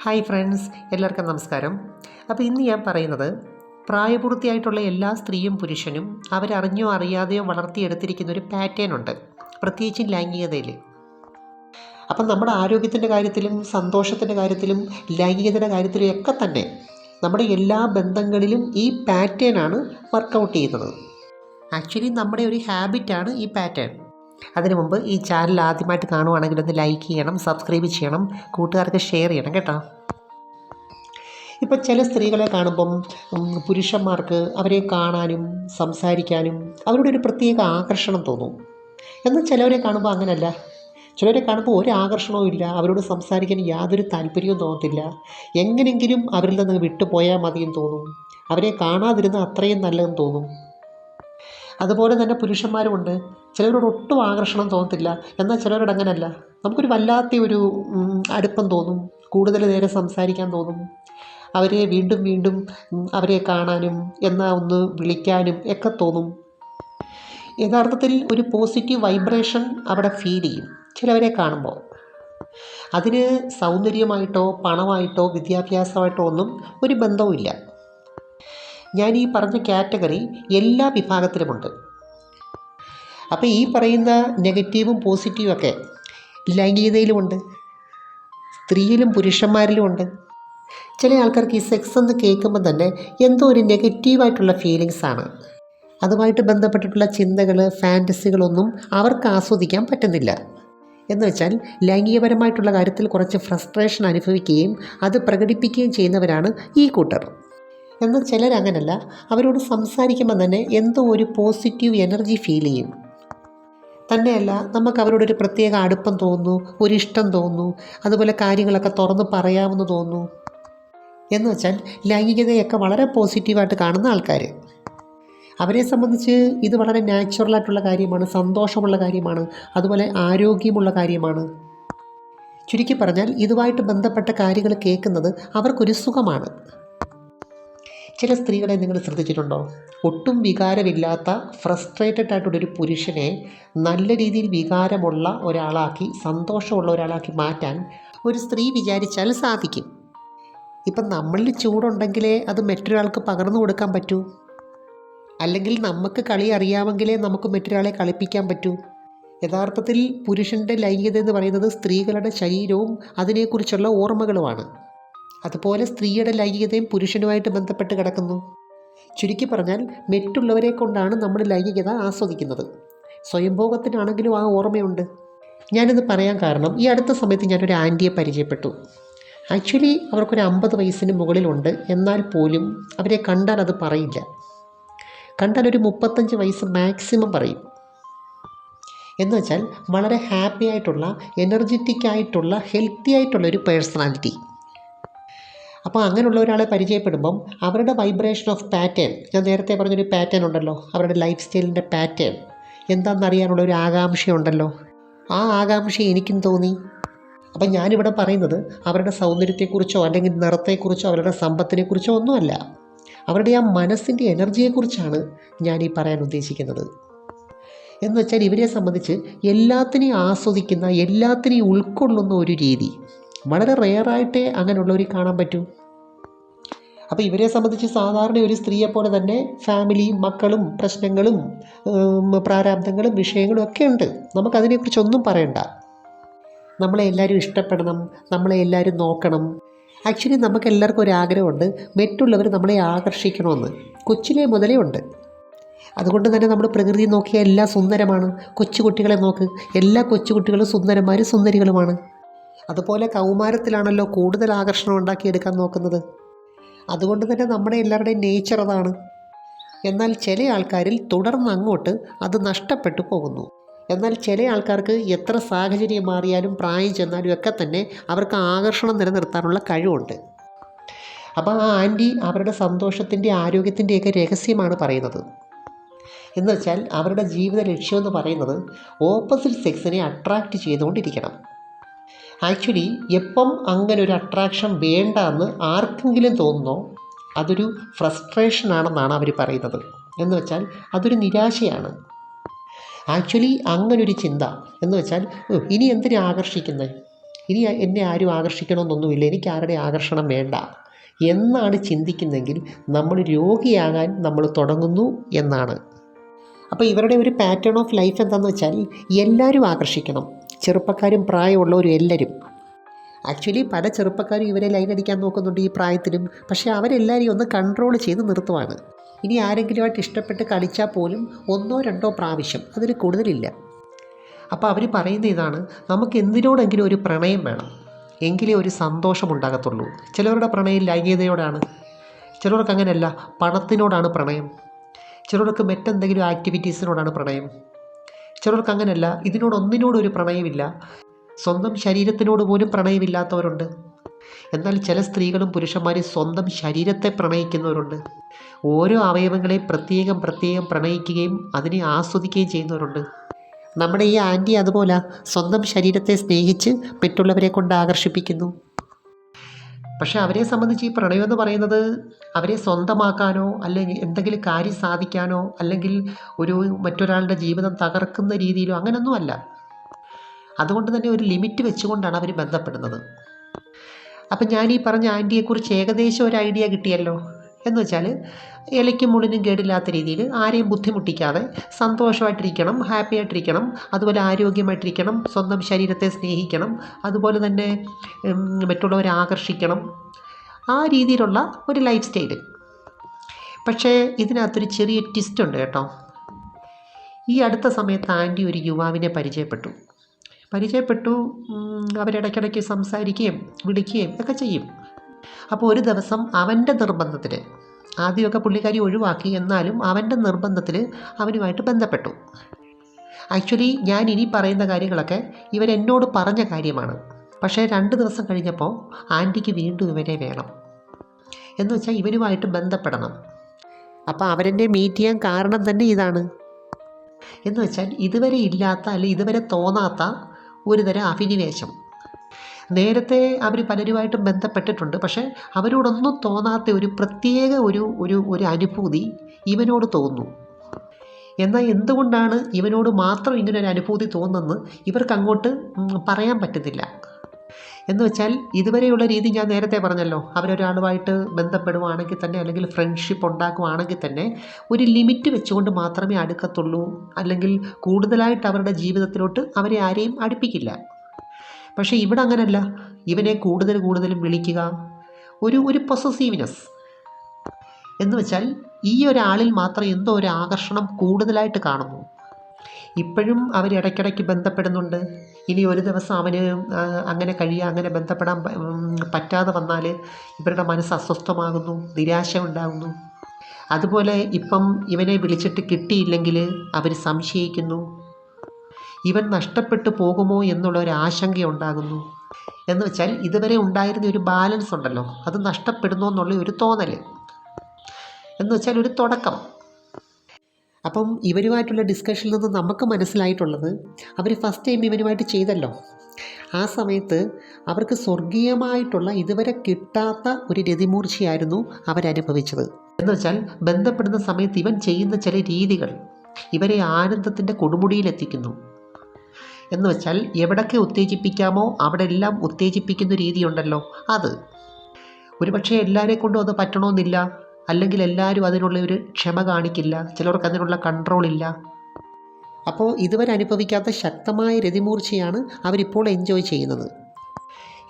Hi friends, എല്ലാവർക്കും നമസ്കാരം. അപ്പോൾ ഇന്ന് ഞാൻ പറയുന്നത് പ്രായപൂർത്തിയായിട്ടുള്ള എല്ലാ സ്ത്രീയും പുരുഷനും അവരറിഞ്ഞോ അറിയാതെയോ വളർത്തിയെടുത്തിരിക്കുന്ന ഒരു പാറ്റേൺ ഉണ്ട്, പ്രത്യേകിച്ചും ലൈംഗികതയിൽ. അപ്പം നമ്മുടെ ആരോഗ്യത്തിൻ്റെ കാര്യത്തിലും സന്തോഷത്തിൻ്റെ കാര്യത്തിലും ലൈംഗികതയുടെ കാര്യത്തിലും ഒക്കെ തന്നെ നമ്മുടെ എല്ലാ ബന്ധങ്ങളിലും ഈ പാറ്റേണാണ് വർക്കൗട്ട് ചെയ്യുന്നത്. ആക്ച്വലി നമ്മുടെ ഒരു ഹാബിറ്റാണ് ഈ പാറ്റേൺ. അതിനു മുമ്പ് ഈ ചാനൽ ആദ്യമായിട്ട് കാണുവാണെങ്കിൽ ഒന്ന് ലൈക്ക് ചെയ്യണം, സബ്സ്ക്രൈബ് ചെയ്യണം, കൂട്ടുകാർക്ക് ഷെയർ ചെയ്യണം കേട്ടോ. ഇപ്പോൾ ചില സ്ത്രീകളെ കാണുമ്പം പുരുഷന്മാർക്ക് അവരെ കാണാനും സംസാരിക്കാനും അവരുടെ ഒരു പ്രത്യേക ആകർഷണം തോന്നും. എന്നാൽ ചിലവരെ കാണുമ്പോൾ അങ്ങനെയല്ല. ചിലരെ കാണുമ്പോൾ ഒരു ആകർഷണവും ഇല്ല, അവരോട് സംസാരിക്കാൻ യാതൊരു താല്പര്യവും തോന്നത്തില്ല. എങ്ങനെയെങ്കിലും അവരിൽ നിന്ന് വിട്ടുപോയാൽ മതിയെന്ന് തോന്നും. അവരെ കാണാതിരുന്ന അത്രയും നല്ലതെന്ന് തോന്നും. അതുപോലെ തന്നെ പുരുഷന്മാരുമുണ്ട്. ചിലവരോട് ഒട്ടും ആകർഷണം തോന്നത്തില്ല, എന്നാൽ ചിലവരോട് അങ്ങനെയല്ല. നമുക്കൊരു വല്ലാത്ത ഒരു അടുപ്പം തോന്നും, കൂടുതൽ നേരം സംസാരിക്കാൻ തോന്നും. അവരെ വീണ്ടും വീണ്ടും അവരെ കാണാനും എന്നാൽ ഒന്ന് വിളിക്കാനും ഒക്കെ തോന്നും. യഥാർത്ഥത്തിൽ ഒരു പോസിറ്റീവ് വൈബ്രേഷൻ അവിടെ ഫീൽ ചെയ്യും ചിലവരെ കാണുമ്പോൾ. അതിന് സൗന്ദര്യമായിട്ടോ പണമായിട്ടോ വിദ്യാഭ്യാസമായിട്ടോ ഒന്നും ഒരു ബന്ധവുമില്ല. ഞാൻ ഈ പറഞ്ഞ കാറ്റഗറി എല്ലാ വിഭാഗത്തിലുമുണ്ട്. അപ്പോൾ ഈ പറയുന്ന നെഗറ്റീവും പോസിറ്റീവും ഒക്കെ ലൈംഗികതയിലുമുണ്ട്, സ്ത്രീയിലും പുരുഷന്മാരിലുമുണ്ട്. ചില ആൾക്കാർക്ക് ഈ സെക്സ് എന്ന് കേൾക്കുമ്പോൾ തന്നെ എന്തോ ഒരു നെഗറ്റീവായിട്ടുള്ള ഫീലിങ്സാണ്. അതുമായിട്ട് ബന്ധപ്പെട്ടിട്ടുള്ള ചിന്തകൾ, ഫാൻറ്റസികളൊന്നും അവർക്ക് ആസ്വദിക്കാൻ പറ്റുന്നില്ല. എന്ന് വെച്ചാൽ ലൈംഗികപരമായിട്ടുള്ള കാര്യത്തിൽ കുറച്ച് ഫ്രസ്ട്രേഷൻ അനുഭവിക്കുകയും അത് പ്രകടിപ്പിക്കുകയും ചെയ്യുന്നവരാണ് ഈ കൂട്ടർ. എന്നാൽ ചിലരങ്ങനല്ല. അവരോട് സംസാരിക്കുമ്പോൾ തന്നെ എന്തോ ഒരു പോസിറ്റീവ് എനർജി ഫീൽ ചെയ്യും. തന്നെയല്ല, നമുക്ക് അവരോടൊരു പ്രത്യേക അടുപ്പം തോന്നുന്നു, ഒരിഷ്ടം തോന്നുന്നു, അതുപോലെ കാര്യങ്ങളൊക്കെ തുറന്ന് പറയാമെന്ന് തോന്നുന്നു. എന്ന് വെച്ചാൽ ലൈംഗികതയൊക്കെ വളരെ പോസിറ്റീവായിട്ട് കാണുന്ന ആൾക്കാർ. അവരെ സംബന്ധിച്ച് ഇത് വളരെ നാച്ചുറലായിട്ടുള്ള കാര്യമാണ്, സന്തോഷമുള്ള കാര്യമാണ്, അതുപോലെ ആരോഗ്യമുള്ള കാര്യമാണ്. ചുരുക്കി പറഞ്ഞാൽ ഇതുമായിട്ട് ബന്ധപ്പെട്ട കാര്യങ്ങൾ കേൾക്കുന്നത് അവർക്കൊരു സുഖമാണ്. ചില സ്ത്രീകളെ നിങ്ങൾ ശ്രദ്ധിച്ചിട്ടുണ്ടോ? ഒട്ടും വികാരമില്ലാത്ത ഫ്രസ്ട്രേറ്റഡ് ആയിട്ടുള്ളൊരു പുരുഷനെ നല്ല രീതിയിൽ വികാരമുള്ള ഒരാളാക്കി, സന്തോഷമുള്ള ഒരാളാക്കി മാറ്റാൻ ഒരു സ്ത്രീ വിചാരിച്ചാൽ സാധിക്കും. ഇപ്പം നമ്മളിൽ ചൂടുണ്ടെങ്കിലേ അത് മറ്റൊരാൾക്ക് പകർന്നു കൊടുക്കാൻ പറ്റൂ, അല്ലെങ്കിൽ നമുക്ക് കളി അറിയാമെങ്കിലേ നമുക്ക് മറ്റൊരാളെ കളിപ്പിക്കാൻ പറ്റൂ. യഥാർത്ഥത്തിൽ പുരുഷൻ്റെ ലൈംഗികത എന്ന് പറയുന്നത് സ്ത്രീകളുടെ ശരീരവും അതിനെക്കുറിച്ചുള്ള ഓർമ്മകളുമാണ്. അതുപോലെ സ്ത്രീയുടെ ലൈംഗികതയും പുരുഷനുമായിട്ട് ബന്ധപ്പെട്ട് കിടക്കുന്നു. ചുരുക്കി പറഞ്ഞാൽ മറ്റുള്ളവരെ കൊണ്ടാണ് നമ്മൾ ലൈംഗികത ആസ്വദിക്കുന്നത്. സ്വയംഭോഗത്തിനാണെങ്കിലും ആ ഓർമ്മയുണ്ട്. ഞാനിത് പറയാൻ കാരണം, ഈ അടുത്ത സമയത്ത് ഞാനൊരു ആൻറ്റിയെ പരിചയപ്പെട്ടു. ആക്ച്വലി അവർക്കൊരു 50 വയസ്സിന് മുകളിലുണ്ട്. എന്നാൽ പോലും അവരെ കണ്ടാൽ അത് പറയില്ല. കണ്ടാൽ ഒരു 35 വയസ്സ് മാക്സിമം പറയും. എന്ന് വെച്ചാൽ വളരെ ഹാപ്പി ആയിട്ടുള്ള, എനർജറ്റിക് ആയിട്ടുള്ള, ഹെൽത്തി ആയിട്ടുള്ള ഒരു പേഴ്സണാലിറ്റി. അപ്പോൾ അങ്ങനെയുള്ള ഒരാളെ പരിചയപ്പെടുമ്പം അവരുടെ വൈബ്രേഷൻ ഓഫ് പാറ്റേൺ, ഞാൻ നേരത്തെ പറഞ്ഞൊരു പാറ്റേൺ ഉണ്ടല്ലോ, അവരുടെ ലൈഫ് സ്റ്റൈലിൻ്റെ പാറ്റേൺ എന്താണെന്നറിയാനുള്ള ഒരു ആകാംക്ഷയുണ്ടല്ലോ. ആ ആകാംക്ഷ എനിക്കും തോന്നി. അപ്പം ഞാനിവിടെ പറയുന്നത് അവരുടെ സൗന്ദര്യത്തെക്കുറിച്ചോ അല്ലെങ്കിൽ നിറത്തെക്കുറിച്ചോ അവരുടെ സമ്പത്തിനെക്കുറിച്ചോ ഒന്നുമല്ല. അവരുടെ ആ മനസ്സിൻ്റെ എനർജിയെക്കുറിച്ചാണ് ഞാൻ ഈ പറയാൻ ഉദ്ദേശിക്കുന്നത്. എന്ന് വെച്ചാൽ ഇവരെ സംബന്ധിച്ച് എല്ലാത്തിനെയും ആസ്വദിക്കുന്ന, എല്ലാത്തിനെയും ഉൾക്കൊള്ളുന്ന ഒരു രീതി വളരെ റെയറായിട്ടേ അങ്ങനെയുള്ളവർ കാണാൻ പറ്റൂ. അപ്പോൾ ഇവരെ സംബന്ധിച്ച് സാധാരണ ഒരു സ്ത്രീയെപ്പോലെ തന്നെ ഫാമിലിയും മക്കളും പ്രശ്നങ്ങളും പ്രാരാബ്ദങ്ങളും വിഷയങ്ങളും ഒക്കെ ഉണ്ട്. നമുക്കതിനെക്കുറിച്ചൊന്നും പറയണ്ട. നമ്മളെ എല്ലാവരും ഇഷ്ടപ്പെടണം, നമ്മളെ എല്ലാവരും നോക്കണം. ആക്ച്വലി നമുക്ക് എല്ലാവർക്കും ഒരു ആഗ്രഹമുണ്ട്, മറ്റുള്ളവർ നമ്മളെ ആകർഷിക്കണമെന്ന്. കൊച്ചിലെ മുതലേ ഉണ്ട്. അതുകൊണ്ട് തന്നെ നമ്മൾ പ്രകൃതി നോക്കിയാൽ എല്ലാം സുന്ദരമാണ്. കൊച്ചുകുട്ടികളെ നോക്ക്, എല്ലാ കൊച്ചുകുട്ടികളും സുന്ദരന്മാരും സുന്ദരികളുമാണ്. അതുപോലെ കൗമാരത്തിലാണല്ലോ കൂടുതൽ ആകർഷണം ഉണ്ടാക്കിയെടുക്കാൻ നോക്കുന്നത്. അതുകൊണ്ട് തന്നെ നമ്മുടെ എല്ലാവരുടെയും നേച്ചർ അതാണ്. എന്നാൽ ചില ആൾക്കാരിൽ തുടർന്ന് അങ്ങോട്ട് അത് നഷ്ടപ്പെട്ടു പോകുന്നു. എന്നാൽ ചില ആൾക്കാർക്ക് എത്ര സാഹചര്യം മാറിയാലും പ്രായം ചെന്നാലും ഒക്കെ തന്നെ അവർക്ക് ആകർഷണം നിലനിർത്താനുള്ള കഴിവുണ്ട്. അപ്പോൾ ആ ആൻറ്റി അവരുടെ സന്തോഷത്തിൻ്റെ ആരോഗ്യത്തിൻ്റെയൊക്കെ രഹസ്യമാണ് പറയുന്നത്. എന്ന് വെച്ചാൽ അവരുടെ ജീവിത ലക്ഷ്യമെന്ന് പറയുന്നത് ഓപ്പോസിറ്റ് സെക്സിനെ അട്രാക്റ്റ് ചെയ്തുകൊണ്ടിരിക്കണം. ആക്ച്വലി എപ്പം അങ്ങനെ ഒരു അട്രാക്ഷൻ വേണ്ട എന്ന് ആർക്കെങ്കിലും തോന്നുന്നോ അതൊരു ഫ്രസ്ട്രേഷൻ ആണെന്നാണ് അവർ പറയുന്നത്. എന്ന് വെച്ചാൽ അതൊരു നിരാശയാണ്. ആക്ച്വലി അങ്ങനൊരു ചിന്ത എന്ന് വെച്ചാൽ ഇനി എന്തിനാ ആകർഷിക്കുന്നത്, ഇനി എന്നെ ആരും ആകർഷിക്കണമെന്നൊന്നുമില്ല, എനിക്ക് ആരുടെ ആകർഷണം വേണ്ട എന്നാണ് ചിന്തിക്കുന്നതെങ്കിൽ നമ്മൾ രോഗിയാകാൻ നമ്മൾ തുടങ്ങുന്നു എന്നാണ്. അപ്പോൾ ഇവരുടെ ഒരു പാറ്റേൺ ഓഫ് ലൈഫ് എന്താണെന്ന് വെച്ചാൽ എല്ലാവരും ആകർഷിക്കണം, ചെറുപ്പക്കാരും പ്രായമുള്ളവരും എല്ലാവരും. ആക്ച്വലി പല ചെറുപ്പക്കാരും ഇവരെ ലൈനടിക്കാൻ നോക്കുന്നുണ്ട് ഈ പ്രായത്തിലും, പക്ഷേ അവരെല്ലാവരെയും ഒന്ന് കൺട്രോൾ ചെയ്ത് നിർത്തുവാണ്. ഇനി ആരെങ്കിലുമായിട്ട് ഇഷ്ടപ്പെട്ട് കളിച്ചാൽ പോലും 1-2 പ്രാവശ്യം, അതിൽ കൂടുതലില്ല. അപ്പോൾ അവർ പറയുന്ന ഇതാണ്, നമുക്ക് എന്തിനോടെങ്കിലും ഒരു പ്രണയം വേണം, എങ്കിലേ ഒരു സന്തോഷമുണ്ടാകത്തുള്ളൂ. ചിലവരുടെ പ്രണയം ലൈംഗികതയോടാണ്, ചിലർക്ക് അങ്ങനെയല്ല, പണത്തിനോടാണ് പ്രണയം, ചിലർക്ക് മറ്റെന്തെങ്കിലും ആക്ടിവിറ്റീസിനോടാണ് പ്രണയം, ചിലർക്ക് അങ്ങനെയല്ല, ഇതിനോടൊന്നിനോടും ഒരു പ്രണയമില്ല, സ്വന്തം ശരീരത്തിനോട് പോലും പ്രണയമില്ലാത്തവരുണ്ട്. എന്നാൽ ചില സ്ത്രീകളും പുരുഷന്മാരും സ്വന്തം ശരീരത്തെ പ്രണയിക്കുന്നവരുണ്ട്. ഓരോ അവയവങ്ങളെയും പ്രത്യേകം പ്രണയിക്കുകയും അതിനെ ആസ്വദിക്കുകയും ചെയ്യുന്നവരുണ്ട്. നമ്മുടെ ഈ ആൻറ്റി അതുപോലെ സ്വന്തം ശരീരത്തെ സ്നേഹിച്ച് മറ്റുള്ളവരെ കൊണ്ട് ആകർഷിപ്പിക്കുന്നു. പക്ഷെ അവരെ സംബന്ധിച്ച് ഈ പ്രണയം എന്ന് പറയുന്നത് അവരെ സ്വന്തമാക്കാനോ അല്ലെങ്കിൽ എന്തെങ്കിലും കാര്യം സാധിക്കാനോ അല്ലെങ്കിൽ മറ്റൊരാളുടെ ജീവിതം തകർക്കുന്ന രീതിയിലോ അങ്ങനെയൊന്നുമല്ല. അതുകൊണ്ട് തന്നെ ഒരു ലിമിറ്റ് വെച്ചുകൊണ്ടാണ് അവർ ബന്ധപ്പെടുന്നത്. അപ്പം ഞാൻ ഈ പറഞ്ഞ ആൻറ്റിയെക്കുറിച്ച് ഏകദേശം ഒരു ഐഡിയ കിട്ടിയല്ലോ. എന്ന് വെച്ചാൽ ഇലയ്ക്കും മുള്ളിനും കേടില്ലാത്ത രീതിയിൽ ആരെയും ബുദ്ധിമുട്ടിക്കാതെ സന്തോഷമായിട്ടിരിക്കണം, ഹാപ്പി ആയിട്ടിരിക്കണം, അതുപോലെ ആരോഗ്യമായിട്ടിരിക്കണം, സ്വന്തം ശരീരത്തെ സ്നേഹിക്കണം, അതുപോലെ തന്നെ മറ്റുള്ളവരെ ആകർഷിക്കണം, ആ രീതിയിലുള്ള ഒരു ലൈഫ് സ്റ്റൈല്. പക്ഷേ ഇതിനകത്തൊരു ചെറിയ ട്വിസ്റ്റ് ഉണ്ട് കേട്ടോ. ഈ അടുത്ത സമയത്ത് ആൻറ്റി ഒരു യുവാവിനെ പരിചയപ്പെട്ടു. അവരിടയ്ക്കിടയ്ക്ക് സംസാരിക്കുകയും വിളിക്കുകയും ഒക്കെ ചെയ്യും. അപ്പോൾ ഒരു ദിവസം അവൻ്റെ നിർബന്ധത്തിൽ, ആദ്യമൊക്കെ പുള്ളിക്കാരി ഒഴിവാക്കി, എന്നാലും അവൻ്റെ നിർബന്ധത്തിൽ അവനുമായിട്ട് ബന്ധപ്പെട്ടു. ആക്ച്വലി ഞാൻ ഇനി പറയുന്ന കാര്യങ്ങളൊക്കെ ഇവരെന്നോട് പറഞ്ഞ കാര്യമാണ്. പക്ഷേ 2 ദിവസം കഴിഞ്ഞപ്പോൾ ആൻറ്റിക്ക് വീണ്ടും ഇവനെ വേണം, എന്ന് വെച്ചാൽ ഇവനുമായിട്ട് ബന്ധപ്പെടണം. അപ്പോൾ അവരെന്നെ മീറ്റ് ചെയ്യാൻ കാരണം തന്നെ ഇതാണ്. എന്ന് വെച്ചാൽ ഇതുവരെ ഇല്ലാത്ത അല്ലെങ്കിൽ ഇതുവരെ തോന്നാത്ത ഒരു തരം അഭിനിവേശം. നേരത്തെ അവർ പലരുമായിട്ടും ബന്ധപ്പെട്ടിട്ടുണ്ട്, പക്ഷേ അവരോടൊന്നും തോന്നാത്ത ഒരു പ്രത്യേക ഒരു അനുഭൂതി ഇവനോട് തോന്നുന്നു. എന്നാൽ എന്തുകൊണ്ടാണ് ഇവനോട് മാത്രം ഇങ്ങനൊരു അനുഭൂതി തോന്നുന്നത് ഇവർക്ക് അങ്ങോട്ട് പറയാൻ പറ്റുന്നില്ല. എന്ന് വെച്ചാൽ ഇതുവരെയുള്ള രീതി ഞാൻ നേരത്തെ പറഞ്ഞല്ലോ, അവരൊരാളുമായിട്ട് ബന്ധപ്പെടുവാണെങ്കിൽ തന്നെ അല്ലെങ്കിൽ ഫ്രണ്ട്ഷിപ്പ് ഉണ്ടാക്കുവാണെങ്കിൽ തന്നെ ഒരു ലിമിറ്റ് വെച്ചുകൊണ്ട് മാത്രമേ അടുക്കത്തുള്ളൂ, അല്ലെങ്കിൽ കൂടുതലായിട്ട് അവരുടെ ജീവിതത്തിലോട്ട് അവരെ ആരെയും അടുപ്പിക്കില്ല. പക്ഷേ ഇവിടെ അങ്ങനല്ല, ഇവനെ കൂടുതലും വിളിക്കുക, ഒരു പൊസസീവ്നെസ്. എന്ന് വെച്ചാൽ ഈ ഒരാളിൽ മാത്രം എന്തോ ഒരു ആകർഷണം കൂടുതലായിട്ട് കാണുന്നു. ഇപ്പോഴും അവർ ഇടയ്ക്കിടയ്ക്ക് ബന്ധപ്പെടുന്നുണ്ട്. ഇനി ഒരു ദിവസം അവന് അങ്ങനെ ബന്ധപ്പെടാൻ പറ്റാതെ വന്നാൽ ഇവരുടെ മനസ്സ് അസ്വസ്ഥമാകുന്നു, നിരാശ ഉണ്ടാകുന്നു. അതുപോലെ ഇപ്പം ഇവനെ വിളിച്ചിട്ട് കിട്ടിയില്ലെങ്കിൽ അവർ സംശയിക്കുന്നു, ഇവൻ നഷ്ടപ്പെട്ടു പോകുമോ എന്നുള്ളൊരു ആശങ്കയുണ്ടാകുന്നു. എന്ന് വെച്ചാൽ ഇതുവരെ ഉണ്ടായിരുന്ന ഒരു ബാലൻസ് ഉണ്ടല്ലോ, അത് നഷ്ടപ്പെടുന്നു എന്നുള്ള ഒരു തോന്നൽ, എന്ന് വെച്ചാൽ ഒരു തുടക്കം. അപ്പം ഇവരുമായിട്ടുള്ള ഡിസ്കഷനിൽ നിന്ന് നമുക്ക് മനസ്സിലായിട്ടുള്ളത്, അവർ ഫസ്റ്റ് ടൈം ഇവനുമായിട്ട് ചെയ്തല്ലോ, ആ സമയത്ത് അവർക്ക് സ്വർഗീയമായിട്ടുള്ള ഇതുവരെ കിട്ടാത്ത ഒരു രതിമൂർച്ചയായിരുന്നു അവരനുഭവിച്ചത്. എന്ന് വെച്ചാൽ ബന്ധപ്പെടുന്ന സമയത്ത് ഇവൻ ചെയ്യുന്ന ചില രീതികൾ ഇവരെ ആനന്ദത്തിൻ്റെ കൊടുമുടിയിലെത്തിക്കുന്നു. എന്ന് വെച്ചാൽ എവിടൊക്കെ ഉത്തേജിപ്പിക്കാമോ അവിടെ എല്ലാം ഉത്തേജിപ്പിക്കുന്ന രീതിയുണ്ടല്ലോ, അത് ഒരുപക്ഷെ എല്ലാവരെ കൊണ്ടും അത് പറ്റണമെന്നില്ല, അല്ലെങ്കിൽ എല്ലാവരും അതിനുള്ള ഒരു ക്ഷമ കാണിക്കില്ല, ചിലർക്ക് അതിനുള്ള കൺട്രോൾ ഇല്ല. അപ്പോൾ ഇതുവരെ അനുഭവിക്കാത്ത ശക്തമായ രതിമൂർച്ചയാണ് അവരിപ്പോൾ എൻജോയ് ചെയ്യുന്നത്.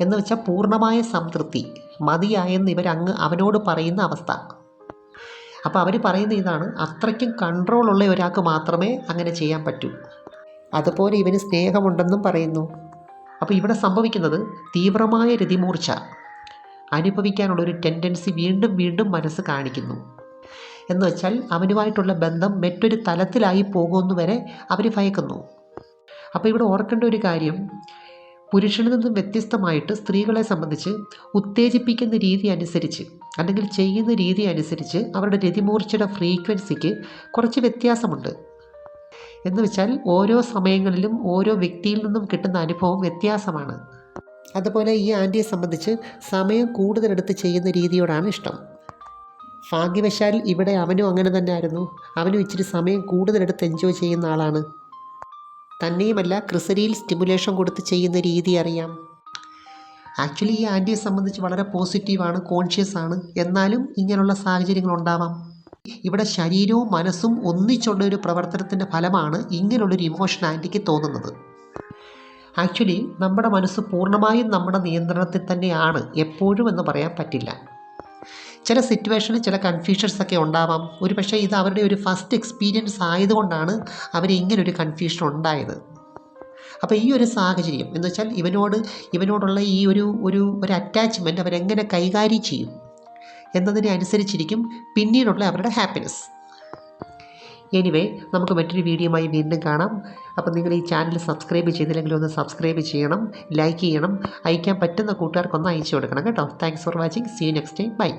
എന്ന് വെച്ചാൽ പൂർണ്ണമായ സംതൃപ്തി, മതിയായെന്ന് അവനോട് പറയുന്ന അവസ്ഥ. അപ്പോൾ അവർ പറയുന്ന ഇതാണ്, അത്രയ്ക്കും കൺട്രോൾ ഉള്ള ഒരാൾക്ക് മാത്രമേ അങ്ങനെ ചെയ്യാൻ പറ്റൂ. അതുപോലെ ഇവന് സ്നേഹമുണ്ടെന്നും പറയുന്നു. അപ്പോൾ ഇവിടെ സംഭവിക്കുന്നത് തീവ്രമായ രതിമൂർച്ച അനുഭവിക്കാനുള്ളൊരു ടെൻഡൻസി വീണ്ടും മനസ്സ് കാണിക്കുന്നു. എന്ന് വെച്ചാൽ അവനുമായിട്ടുള്ള ബന്ധം മറ്റൊരു തലത്തിലായി പോകുമെന്ന് വരെ അവർ ഭയക്കുന്നു. അപ്പോൾ ഇവിടെ ഓർക്കേണ്ട ഒരു കാര്യം, പുരുഷനിൽ നിന്നും വ്യത്യസ്തമായിട്ട് സ്ത്രീകളെ സംബന്ധിച്ച് ഉത്തേജിപ്പിക്കുന്ന രീതി അനുസരിച്ച് അല്ലെങ്കിൽ ചെയ്യുന്ന രീതി അനുസരിച്ച് അവരുടെ രതിമൂർച്ചയുടെ ഫ്രീക്വൻസിക്ക് കുറച്ച് വ്യത്യാസമുണ്ട്. എന്ന് വെച്ചാൽ ഓരോ സമയങ്ങളിലും ഓരോ വ്യക്തിയിൽ നിന്നും കിട്ടുന്ന അനുഭവം വ്യത്യാസമാണ്. അതുപോലെ ഈ ആൻറ്റിയെ സംബന്ധിച്ച് സമയം കൂടുതലെടുത്ത് ചെയ്യുന്ന രീതിയോടാണ് ഇഷ്ടം. ഭാഗ്യവശാൽ ഇവിടെ അവനും അങ്ങനെ തന്നെ ആയിരുന്നു. അവനും ഇച്ചിരി സമയം കൂടുതലെടുത്ത് എൻജോയ് ചെയ്യുന്ന ആളാണ്. തന്നെയുമല്ല ക്രിസരിയിൽ സ്റ്റിമുലേഷൻ കൊടുത്ത് ചെയ്യുന്ന രീതി അറിയാം. ആക്ച്വലി ഈ ആൻറ്റിയെ സംബന്ധിച്ച് വളരെ പോസിറ്റീവാണ്, കോൺഷ്യസ് ആണ്. എന്നാലും ഇങ്ങനെയുള്ള സാഹചര്യങ്ങളുണ്ടാവാം. ഇവിടെ ശരീരവും മനസ്സും ഒന്നിച്ചുള്ള ഒരു പ്രവർത്തനത്തിൻ്റെ ഫലമാണ് ഇങ്ങനെയുള്ളൊരു ഇമോഷൻ ആൻറ്റിക്ക് തോന്നുന്നത്. ആക്ച്വലി നമ്മുടെ മനസ്സ് പൂർണ്ണമായും നമ്മുടെ നിയന്ത്രണത്തിൽ തന്നെയാണ് എപ്പോഴും എന്ന് പറയാൻ പറ്റില്ല. ചില സിറ്റുവേഷനിൽ ചില കൺഫ്യൂഷൻസ് ഒക്കെ ഉണ്ടാവാം. ഒരു പക്ഷേ ഇത് അവരുടെ ഒരു ഫസ്റ്റ് എക്സ്പീരിയൻസ് ആയതുകൊണ്ടാണ് അവർ ഇങ്ങനൊരു കൺഫ്യൂഷൻ ഉണ്ടായത്. അപ്പോൾ ഈ ഒരു സാഹചര്യം എന്ന് വെച്ചാൽ ഇവനോടുള്ള ഈ ഒരു അറ്റാച്ച്മെൻറ്റ് അവരെങ്ങനെ കൈകാര്യം ചെയ്യും എന്നതിനെ അനുസരിച്ചിരിക്കും പിന്നീടുള്ള അവരുടെ ഹാപ്പിനെസ്. എനിവേ, നമുക്ക് മറ്റൊരു വീഡിയോയുമായി വീണ്ടും കാണാം. അപ്പോൾ നിങ്ങൾ ഈ ചാനൽ സബ്സ്ക്രൈബ് ചെയ്തില്ലെങ്കിൽ ഒന്ന് സബ്സ്ക്രൈബ് ചെയ്യണം, ലൈക്ക് ചെയ്യണം, അയക്കാൻ പറ്റുന്ന കൂട്ടുകാർക്കൊന്ന് അയച്ചു കൊടുക്കണം കേട്ടോ. Thanks for watching. See you next time. By.